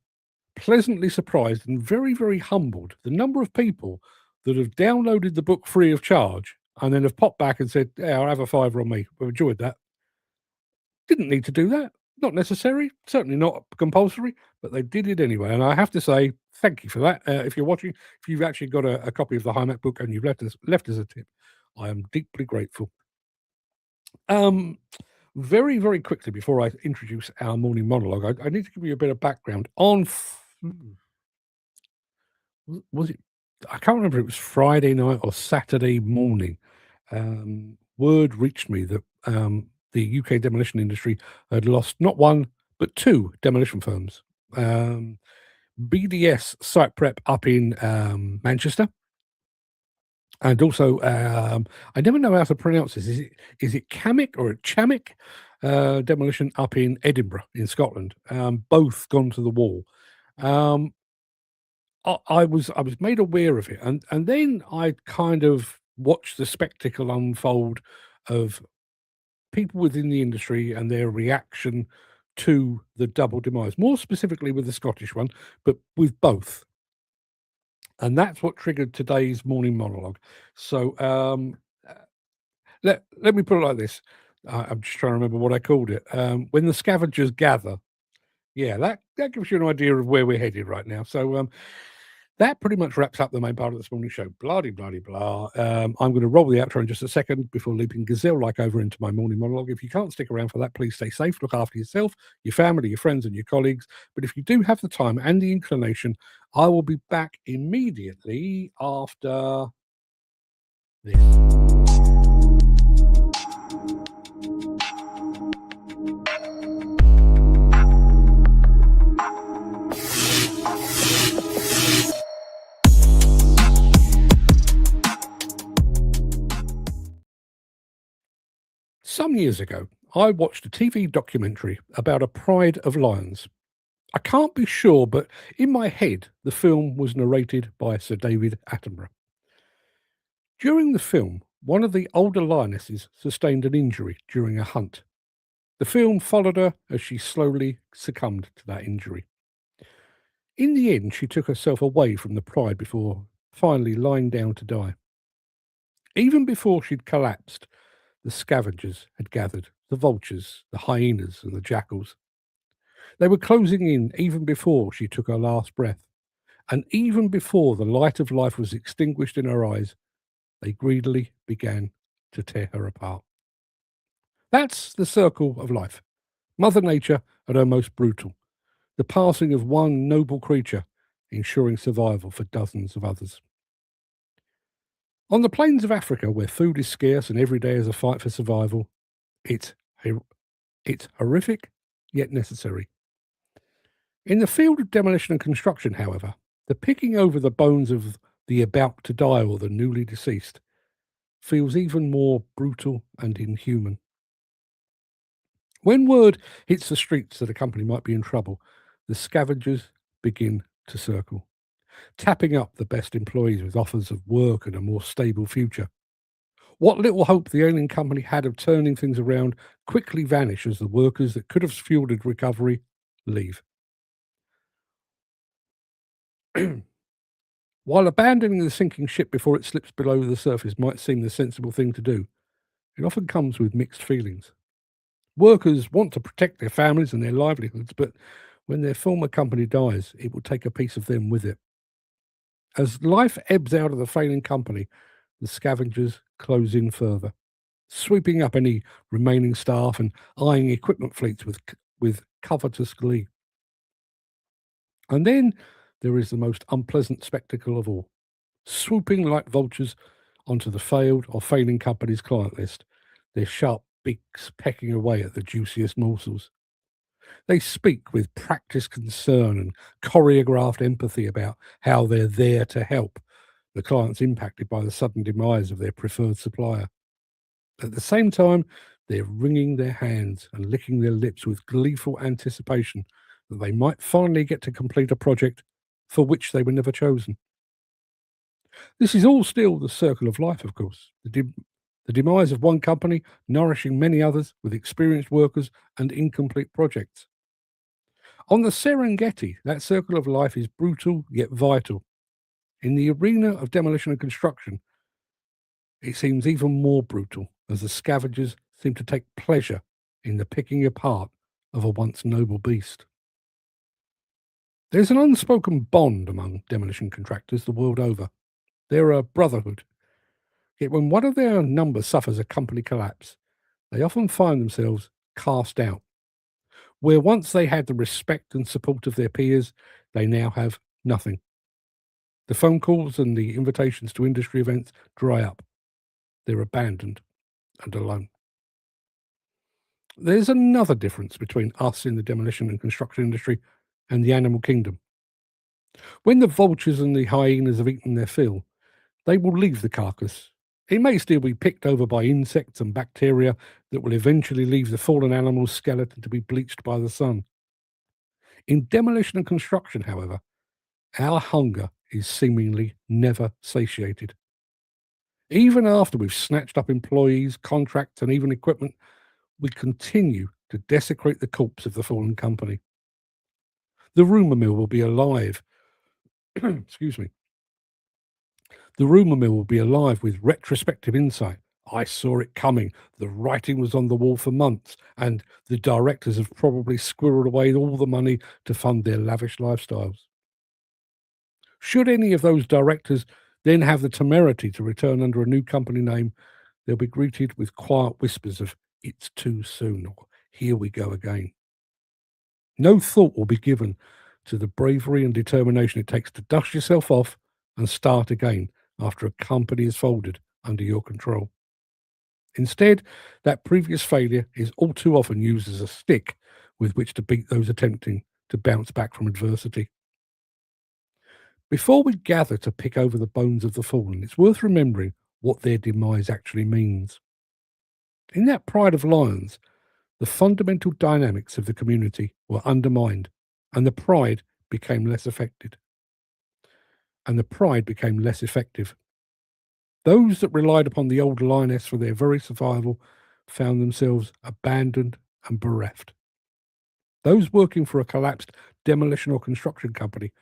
pleasantly surprised and very, very humbled the number of people that have downloaded the book free of charge and then have popped back and said, "Yeah, I'll have a $5 on me. I've enjoyed that." Didn't need to do that. Not necessary. Certainly not compulsory, but they did it anyway. And I have to say, thank you for that. If you're watching, if you've actually got a copy of the Hymac book and you've left us a tip, I am deeply grateful. Very, very quickly before I introduce our morning monologue, I need to give you a bit of background on. Was it? I can't remember. It was Friday night or Saturday morning. Word reached me that the UK demolition industry had lost not one but two demolition firms. BDS Site Prep up in Manchester. And also, I never know how to pronounce this. Is it Camic or Chamic? Demolition up in Edinburgh, in Scotland. Both gone to the wall. I was made aware of it, and then I kind of watched the spectacle unfold of people within the industry and their reaction to the double demise. More specifically with the Scottish one, but with both. And that's what triggered today's morning monologue. So let me put it like this. I'm just trying to remember what I called it. When the scavengers gather. Yeah, that gives you an idea of where we're headed right now. So that pretty much wraps up the main part of this morning show. Blah, blah, blah. I'm going to roll the outro in just a second before leaping gazelle-like over into my morning monologue. If you can't stick around for that, please stay safe, look after yourself, your family, your friends, and your colleagues. But if you do have the time and the inclination, I will be back immediately after this. Some years ago, I watched a TV documentary about a pride of lions. I can't be sure, but in my head, the film was narrated by Sir David Attenborough. During the film, one of the older lionesses sustained an injury during a hunt. The film followed her as she slowly succumbed to that injury. In the end, she took herself away from the pride before finally lying down to die. Even before she'd collapsed, the scavengers had gathered, the vultures, the hyenas, and the jackals. They were closing in even before she took her last breath, and even before the light of life was extinguished in her eyes, they greedily began to tear her apart. That's the circle of life. Mother Nature at her most brutal. The passing of one noble creature, ensuring survival for dozens of others. On the plains of Africa, where food is scarce and every day is a fight for survival, it's horrific, yet necessary. In the field of demolition and construction, however, the picking over the bones of the about to die or the newly deceased feels even more brutal and inhuman. When word hits the streets that a company might be in trouble, the scavengers begin to circle, tapping up the best employees with offers of work and a more stable future. What little hope the alien company had of turning things around quickly vanish as the workers that could have fueled a recovery leave. While abandoning the sinking ship before it slips below the surface might seem the sensible thing to do, it often comes with mixed feelings. Workers want to protect their families and their livelihoods, but when their former company dies, it will take a piece of them with it. As life ebbs out of the failing company, the scavengers close in further, sweeping up any remaining staff and eyeing equipment fleets with covetous glee. And then there is the most unpleasant spectacle of all, swooping like vultures onto the failed or failing company's client list, their sharp beaks pecking away at the juiciest morsels. They speak with practiced concern and choreographed empathy about how they're there to help the clients impacted by the sudden demise of their preferred supplier. At the same time, they're wringing their hands and licking their lips with gleeful anticipation that they might finally get to complete a project for which they were never chosen. This is all still the circle of life, of course. The demise of one company nourishing many others with experienced workers and incomplete projects. On the Serengeti, that circle of life is brutal yet vital. In the arena of demolition and construction, it seems even more brutal as the scavengers seem to take pleasure in the picking apart of a once noble beast. There's an unspoken bond among demolition contractors the world over. They're a brotherhood. Yet when one of their number suffers a company collapse, they often find themselves cast out. Where once they had the respect and support of their peers, they now have nothing. The phone calls and the invitations to industry events dry up. They're abandoned and alone. There's another difference between us in the demolition and construction industry and the animal kingdom. When the vultures and the hyenas have eaten their fill, they will leave the carcass. It may still be picked over by insects and bacteria that will eventually leave the fallen animal's skeleton to be bleached by the sun. In demolition and construction, however, our hunger is seemingly never satiated. Even after we've snatched up employees, contracts, and even equipment, we continue to desecrate the corpse of the fallen company. The rumour mill will be alive. Excuse me. The rumour mill will be alive with retrospective insight. I saw it coming. The writing was on the wall for months, and the directors have probably squirreled away all the money to fund their lavish lifestyles. Should any of those directors then have the temerity to return under a new company name, they'll be greeted with quiet whispers of, "It's too soon," or "Here we go again." No thought will be given to the bravery and determination it takes to dust yourself off and start again after a company is folded under your control. Instead, that previous failure is all too often used as a stick with which to beat those attempting to bounce back from adversity. Before we gather to pick over the bones of the fallen, it's worth remembering what their demise actually means. In that pride of lions, the fundamental dynamics of the community were undermined, and the pride became less effective. Those that relied upon the old lioness for their very survival found themselves abandoned and bereft. Those working for a collapsed demolition or construction company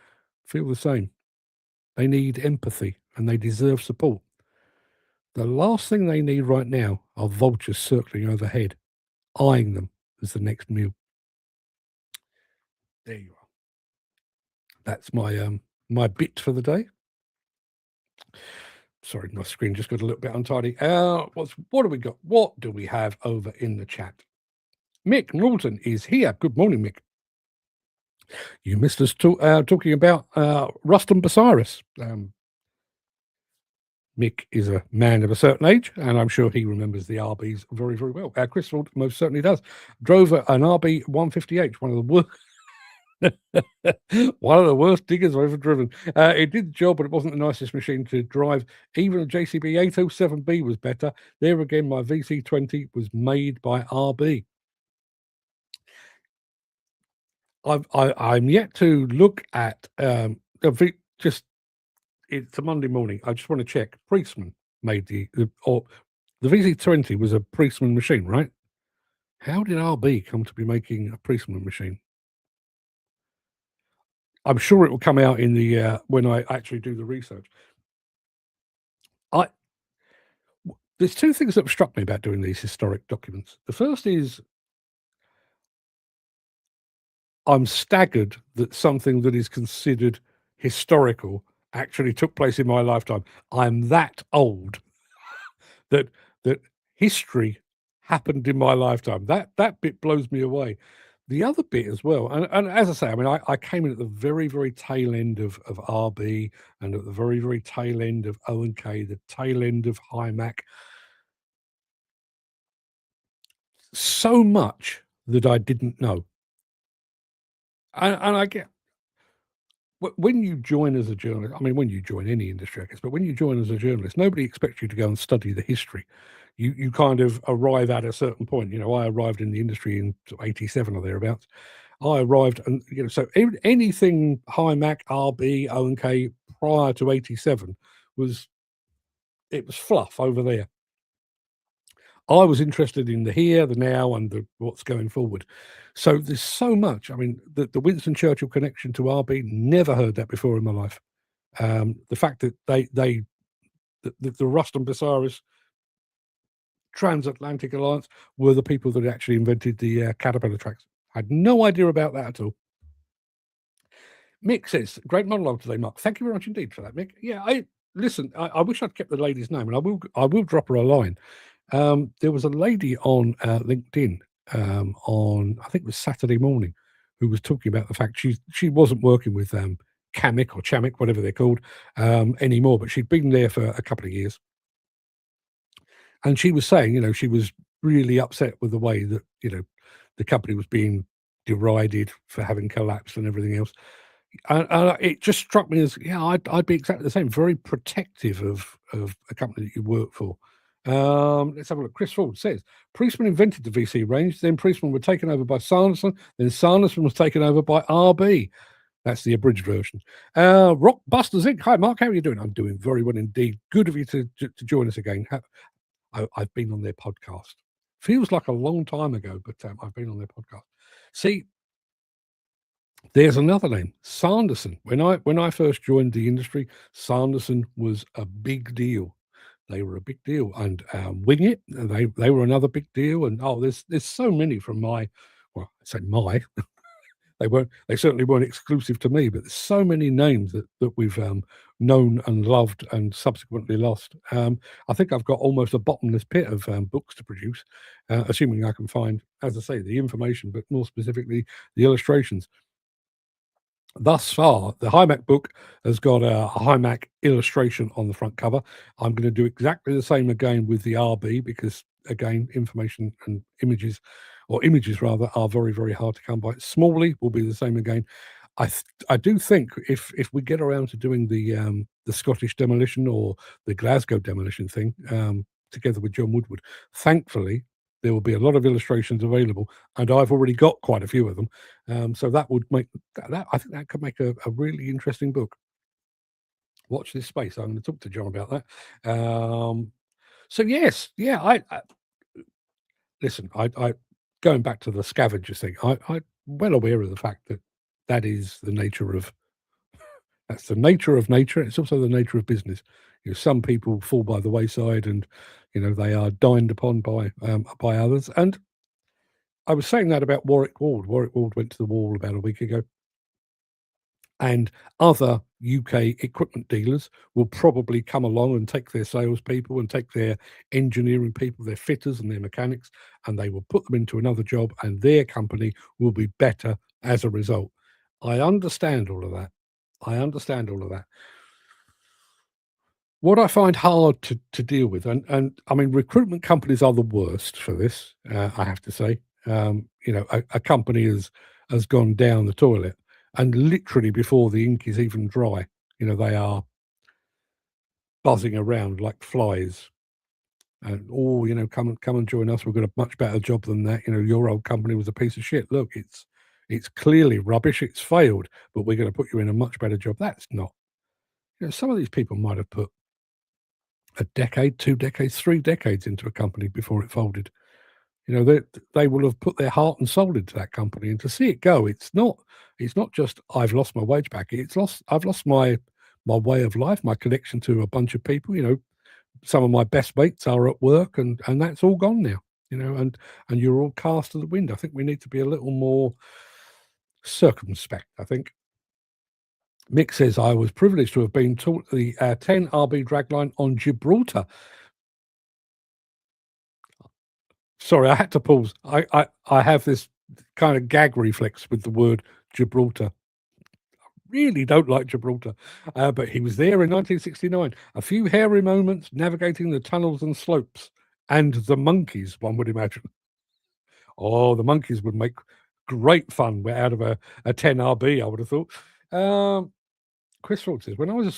feel the same. They need empathy and they deserve support. The last thing they need right now are vultures circling overhead, eyeing them as the next meal. There you are. That's my my bit for the day. Sorry, my screen just got a little bit untidy. What do we got? What do we have over in the chat? Mick Norton is here. Good morning, Mick. You missed us talking about Ruston Bucyrus. Mick is a man of a certain age, and I'm sure he remembers the RBs very, very well. Chris Ford most certainly does. Drove an RB 150H, one of the worst. One of the worst diggers I've ever driven. It did the job, but it wasn't the nicest machine to drive. Even a JCB 807B was better. There again, my VC20 was made by RB. I'm yet to look at it's a Monday morning. I just want to check. Priestman made the VC20 was a Priestman machine, right? How did RB come to be making a Priestman machine? I'm sure it will come out in the when I actually do the research. There's two things that have struck me about doing these historic documents. The first is I'm staggered that something that is considered historical actually took place in my lifetime. I'm that old that history happened in my lifetime. That bit blows me away. The other bit as well, and as I say, I mean, I came in at the very, very tail end of RB and at the very, very tail end of O&K, the tail end of HiMac. So much that I didn't know. And I get, when you join as a journalist, I mean, when you join any industry, I guess, but when you join as a journalist, nobody expects you to go and study the history. You kind of arrive at a certain point. You know, I arrived in the industry in 87 or thereabouts. I arrived, and you know, so anything HiMac, RB, O&K prior to 87 was fluff over there. I was interested in the here, the now, and the what's going forward. So there's so much. I mean, the Winston Churchill connection to RB, never heard that before in my life. The fact that the Ruston Bucyrus Transatlantic Alliance were the people that actually invented the Caterpillar tracks. I had no idea about that at all. Mick says, great monologue today, Mark. Thank you very much indeed for that, Mick. Yeah, I wish I'd kept the lady's name, and I will drop her a line. There was a lady on LinkedIn on, I think it was Saturday morning, who was talking about the fact she wasn't working with Camic or Chamic, whatever they're called, anymore, but she'd been there for a couple of years. And she was saying, you know, she was really upset with the way that, you know, the company was being derided for having collapsed and everything else. And it just struck me as, yeah, I'd be exactly the same, very protective of a company that you work for. Let's have a look. Chris Ford says, Priestman invented the VC range, then Priestman were taken over by Sanderson, then Sanderson was taken over by RB. That's the abridged version. Rockbusters Inc. Hi, Mark. How are you doing? I'm doing very well indeed. Good of you to join us again. I've been on their podcast. Feels like a long time ago, but I've been on their podcast. See, there's another name, Sanderson. When I first joined the industry, Sanderson was a big deal. They were a big deal, and Wing It, they were another big deal. And there's so many from my, well, I say my. They certainly weren't exclusive to me, but there's so many names that we've known and loved and subsequently lost. I think I've got almost a bottomless pit of books to produce, assuming I can find, as I say, the information, but more specifically, the illustrations. Thus far, the HiMac book has got a HiMac illustration on the front cover. I'm going to do exactly the same again with the RB because, again, information and images rather, are very, very hard to come by. Smalley will be the same again. I do think if we get around to doing the Scottish demolition or the Glasgow demolition thing together with John Woodward, thankfully there will be a lot of illustrations available, and I've already got quite a few of them. So that would make that I think that could make a really interesting book. watch this space. I'm going to talk to John about that. So yes, yeah. I listen. I going back to the scavengers thing. I'm well aware of the fact that that is the nature of. That's the nature of nature. It's also the nature of business. Some people fall by the wayside, and they are dined upon by others. And I was saying that about Warwick Ward. Warwick Ward went to the wall about a week ago, and other UK equipment dealers will probably come along and take their salespeople and take their engineering people, their fitters and their mechanics, and they will put them into another job, and their company will be better as a result. I understand all of that. What I find hard to deal with, and I mean, recruitment companies are the worst for this, I have to say. A company has gone down the toilet, and literally before the ink is even dry, they are buzzing around like flies. And come and join us. We've got a much better job than that. Your old company was a piece of shit. Look, it's clearly rubbish. It's failed, but we're going to put you in a much better job. That's not. Some of these people might have put a decade, 2 decades, 3 decades into a company before it folded. They will have put their heart and soul into that company, and to see it go, it's not just I've lost my wage back. I've lost my way of life, my connection to a bunch of people. Some of my best mates are at work, and that's all gone now. And you're all cast to the wind. I think we need to be a little more circumspect, I think. Mick says, I was privileged to have been taught the 10 RB dragline on Gibraltar. Sorry, I had to pause. I have this kind of gag reflex with the word Gibraltar. I really don't like Gibraltar, but he was there in 1969. A few hairy moments navigating the tunnels and slopes, and the monkeys, one would imagine. Oh, the monkeys would make great fun out of a 10 RB, I would have thought. Chris Ford says, when I was a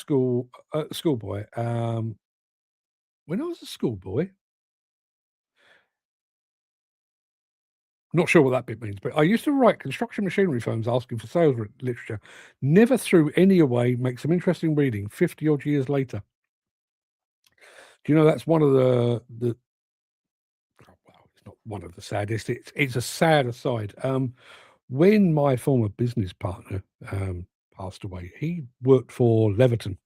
schoolboy, not sure what that bit means, but I used to write construction machinery firms asking for sales literature. Never threw any away. Make some interesting reading 50 odd years later. Do you know that's one of the well, it's not one of the saddest. It's a sad aside. When my former business partner passed away, he worked for Leverton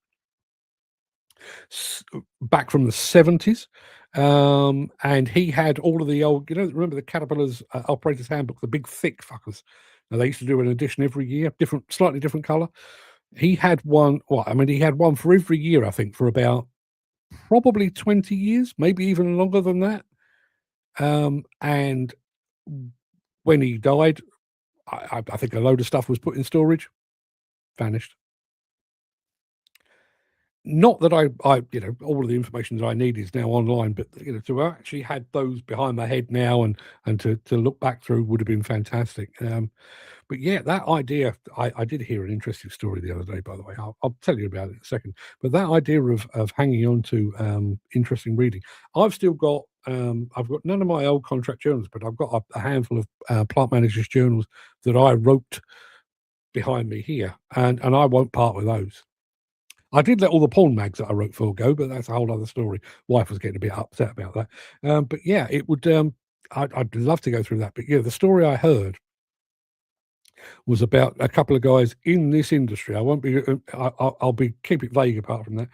back from the 70s, and he had all of the old, remember the Caterpillar's operator's handbook, the big thick fuckers. Now, they used to do an edition every year, slightly different color. He had one. He had one for every year, I think, for about probably 20 years, maybe even longer than that. And when he died, I think a load of stuff was put in storage, vanished. Not that I all of the information that I need is now online, but to actually had those behind my head now and to look back through would have been fantastic. But yeah, that idea, I did hear an interesting story the other day, by the way. I'll tell you about it in a second. But that idea of hanging on to interesting reading, I've still got. I've got none of my old contract journals, but I've got a handful of plant managers' journals that I wrote behind me here, and I won't part with those. I did let all the porn mags that I wrote for go, but that's a whole other story. Wife was getting a bit upset about that. But yeah, it would. I'd love to go through that. But yeah, the story I heard was about a couple of guys in this industry. I won't be. I'll be keep it vague apart from that.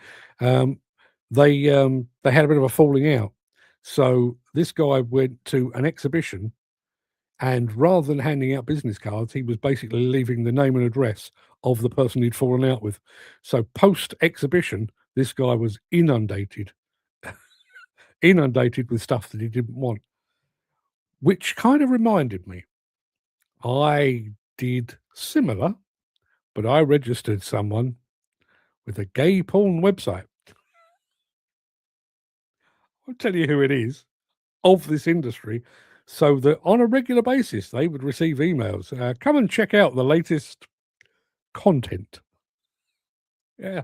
They had a bit of a falling out. So this guy went to an exhibition, and rather than handing out business cards, he was basically leaving the name and address of the person he'd fallen out with. So post-exhibition, this guy was inundated with stuff that he didn't want, which kind of reminded me. I did similar, but I registered someone with a gay porn website. I'll tell you who it is of this industry, so that on a regular basis they would receive emails. Come and check out the latest content. Yeah,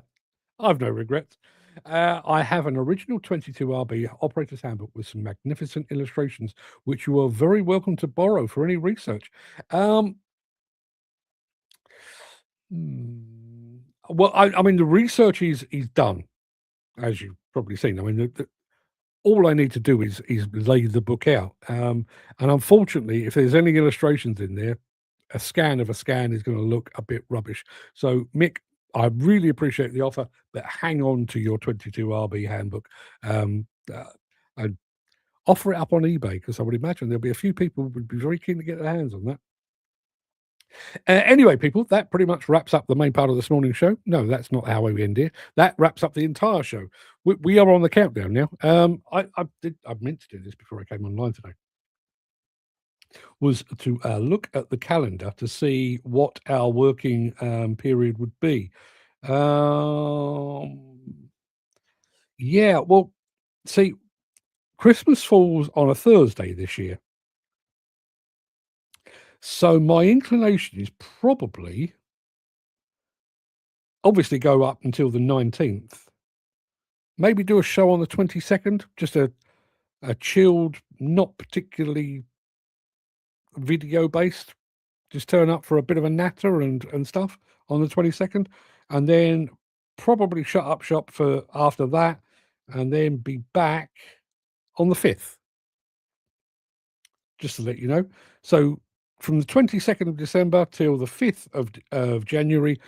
I've no regrets. I have an original 22RB operator's handbook with some magnificent illustrations, which you are very welcome to borrow for any research. Well, I mean, the research is done, as you've probably seen. I mean, all I need to do is lay the book out. And unfortunately, if there's any illustrations in there, a scan of a scan is going to look a bit rubbish. So, Mick, I really appreciate the offer, but hang on to your 22RB handbook. And offer it up on eBay, because I would imagine there'll be a few people who would be very keen to get their hands on that. Anyway, people, that pretty much wraps up the main part of this morning's show. No, that's not how we end here. That wraps up the entire show. We are on the countdown now. I meant to do this before I came online today. Was to look at the calendar to see what our working period would be. Yeah, well, see, Christmas falls on a Thursday this year. So my inclination is probably, obviously, go up until the 19th. Maybe do a show on the 22nd, just a chilled, not particularly video-based. Just turn up for a bit of a natter and stuff on the 22nd, and then probably shut up shop for after that, and then be back on the 5th. Just to let you know. So from the 22nd of December till the 5th of January,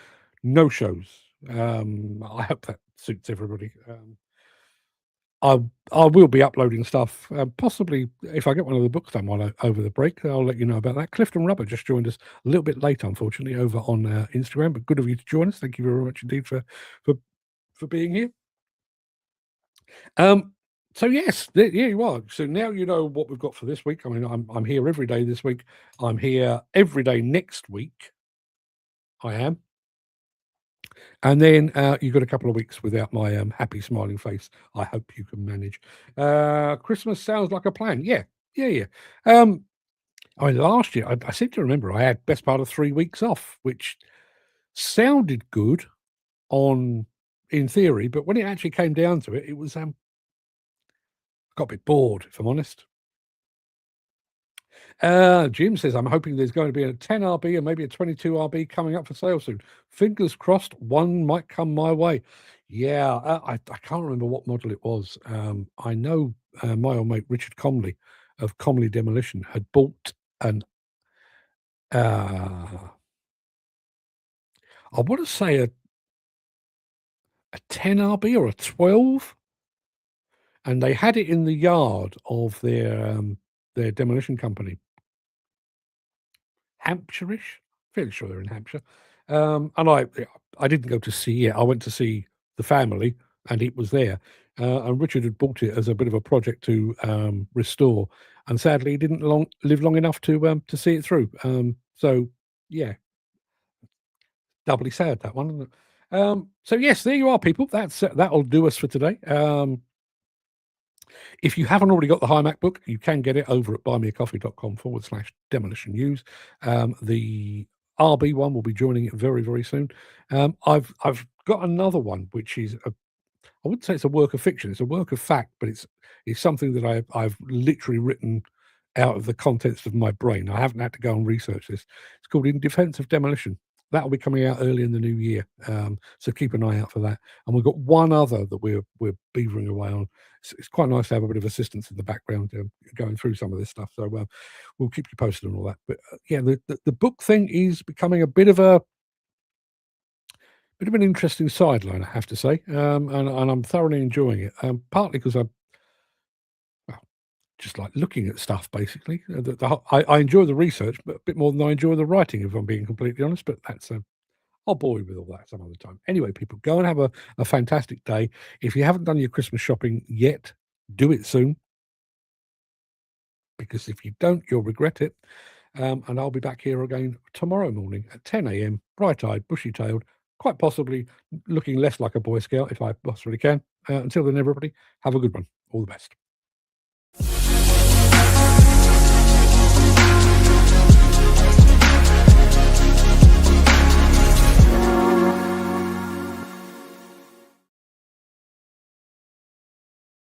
no shows. I hope that suits everybody. I will be uploading stuff, possibly if I get one of the books done over the break. I'll let you know about that. Clifton Rubber just joined us a little bit late, unfortunately, over on Instagram, but good of you to join us. Thank you very much indeed for being here. So yes, there you are. So now you know what we've got for this week. I mean, I'm here every day this week. I'm here every day next week. I am. And then you've got a couple of weeks without my happy smiling face. I hope you can manage. Christmas sounds like a plan. Yeah. I mean, last year, I seem to remember I had best part of 3 weeks off, which sounded good in theory, but when it actually came down to it, it was got a bit bored, if I'm honest. Jim says, I'm hoping there's going to be a 10RB and maybe a 22RB coming up for sale soon. Fingers crossed, one might come my way. Yeah, I can't remember what model it was. I know my old mate Richard Comley of Comley Demolition had bought an, I want to say a 10RB or a 12. And they had it in the yard of their demolition company. Hampshire-ish, fairly sure they're in Hampshire. And I didn't go to see it. I went to see the family, and it was there. And Richard had bought it as a bit of a project to restore, and sadly, he didn't live long enough to see it through. So yeah, doubly sad, that one, isn't it? So yes, there you are, people. That'll do us for today. If you haven't already got the High MacBook, you can get it over at buymeacoffee.com/demolition news. The RB one will be joining it very, very soon. I've got another one, which is I wouldn't say it's a work of fiction. It's a work of fact, but it's something that I've literally written out of the contents of my brain. I haven't had to go and research this. It's called In Defense of Demolition. That'll be coming out early in the new year. So keep an eye out for that. And we've got one other that we're beavering away on. It's quite nice to have a bit of assistance in the background going through some of this stuff. So we'll keep you posted on all that. But yeah, the book thing is becoming a bit of an interesting sideline, I have to say. And I'm thoroughly enjoying it. Partly because I just like looking at stuff, basically. I enjoy the research, but a bit more than I enjoy the writing, if I'm being completely honest. But that's I'll bore you with all that some other time. Anyway, people, go and have a fantastic day. If you haven't done your Christmas shopping yet, do it soon. Because if you don't, you'll regret it. And I'll be back here again tomorrow morning at 10 a.m, bright-eyed, bushy-tailed, quite possibly looking less like a Boy Scout, if I possibly can. Until then, everybody, have a good one. All the best.